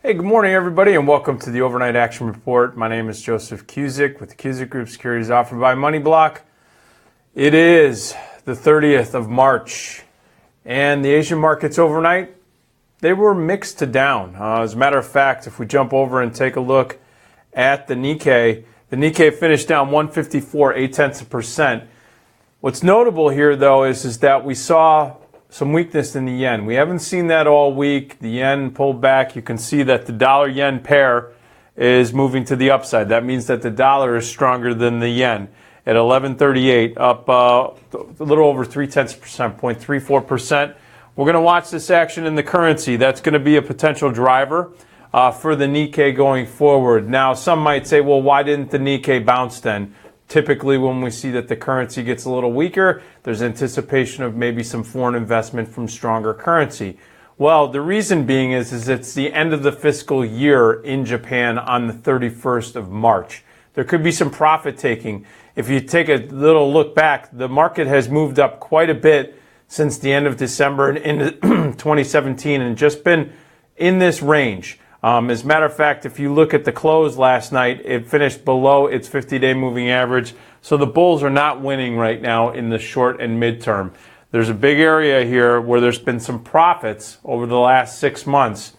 Hey, good morning, everybody, and welcome to the Overnight Action Report. My name is Joseph Cusick with the Cusick Group Securities offered by MoneyBlock. It is the 30th of March, and the Asian markets overnight, they were mixed to down. As a matter of fact, if we jump over and take a look at the Nikkei finished down 154, 0.8%. What's notable here, though, is that we saw some weakness in the yen. We haven't seen that all week. The yen pulled back. You can see that the dollar-yen pair is moving to the upside. That means that the dollar is stronger than the yen at 11.38, up a little over 0.3%, 0.34%. We're going to watch this action in the currency. That's going to be a potential driver for the Nikkei going forward. Now, some might say, well, why didn't the Nikkei bounce then? Typically, when we see that the currency gets a little weaker, there's anticipation of maybe some foreign investment from stronger currency. Well, the reason being is it's the end of the fiscal year in Japan on the 31st of March. There could be some profit taking. If you take a little look back, the market has moved up quite a bit since the end of December and into 2017 and just been in this range. As a matter of fact, if you look at the close last night, it finished below its 50-day moving average. So the bulls are not winning right now in the short and midterm. There's a big area here where there's been some profits over the last 6 months.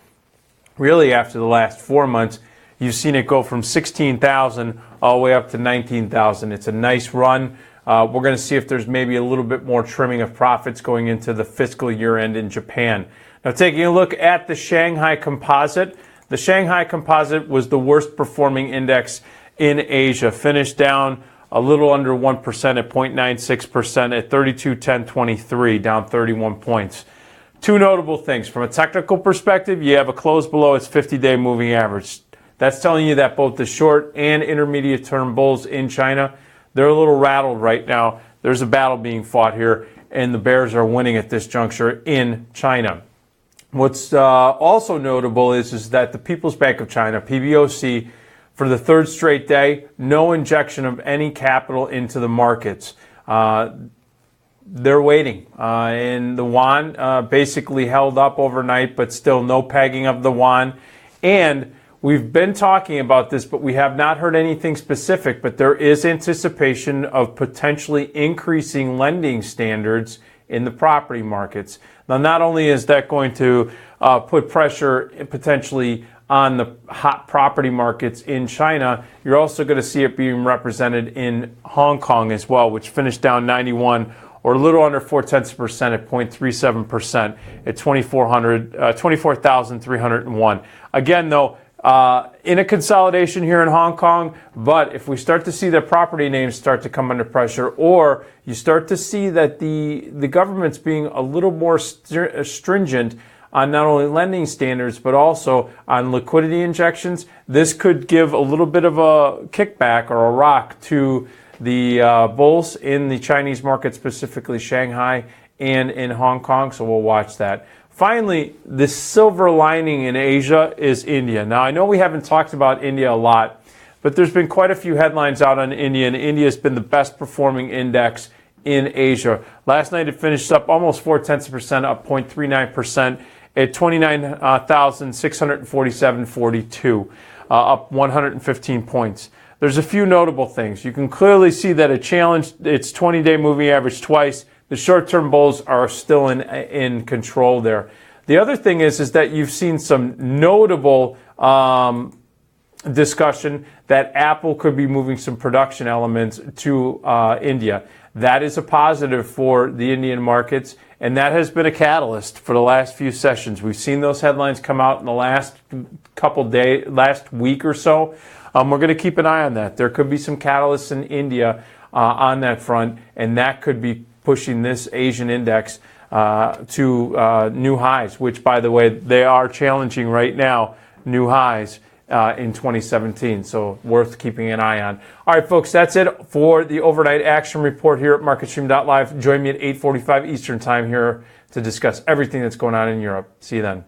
Really, after the last 4 months, you've seen it go from 16,000 all the way up to 19,000. It's a nice run. We're going to see if there's maybe a little bit more trimming of profits going into the fiscal year end in Japan. Now, taking a look at the Shanghai Composite. The Shanghai Composite was the worst performing index in Asia, finished down a little under 1% at 0.96% at 3210.23, down 31 points. Two notable things. From a technical perspective, you have a close below its 50-day moving average. That's telling you that both the short and intermediate term bulls in China, they're a little rattled right now. There's a battle being fought here, and the bears are winning at this juncture in China. What's also notable is that the People's Bank of China, PBOC, for the third straight day, no injection of any capital into the markets. They're waiting. And the yuan basically held up overnight, but still no pegging of the yuan. And we've been talking about this, but we have not heard anything specific. But there is anticipation of potentially increasing lending standards in the property markets. Now, not only is that going to put pressure potentially on the hot property markets in China, you're also going to see it being represented in Hong Kong as well, which finished down 91 or a little under 0.4% at 0.37% at 24,301. Again, though, in a consolidation here in Hong Kong, but if we start to see the property names start to come under pressure, or you start to see that the government's being a little more stringent on not only lending standards, but also on liquidity injections, this could give a little bit of a kickback or a rock to the bulls in the Chinese market, specifically Shanghai and in Hong Kong, so we'll watch that. Finally, the silver lining in Asia is India. Now, I know we haven't talked about India a lot, but there's been quite a few headlines out on India, and India has been the best performing index in Asia. Last night, it finished up almost 0.4%, up 0.39% at 29,647.42, up 115 points. There's a few notable things. You can clearly see that it challenged its 20-day moving average twice. The short-term bulls are still in control there. The other thing is that you've seen some notable discussion that Apple could be moving some production elements to India. That is a positive for the Indian markets, and that has been a catalyst for the last few sessions. We've seen those headlines come out in the last last week or so. We're going to keep an eye on that. There could be some catalysts in India on that front, and that could be pushing this Asian index to new highs, which, by the way, they are challenging right now, new highs in 2017. So worth keeping an eye on. All right, folks, that's it for the Overnight Action Report here at MarketStream.live. Join me at 8:45 Eastern Time here to discuss everything that's going on in Europe. See you then.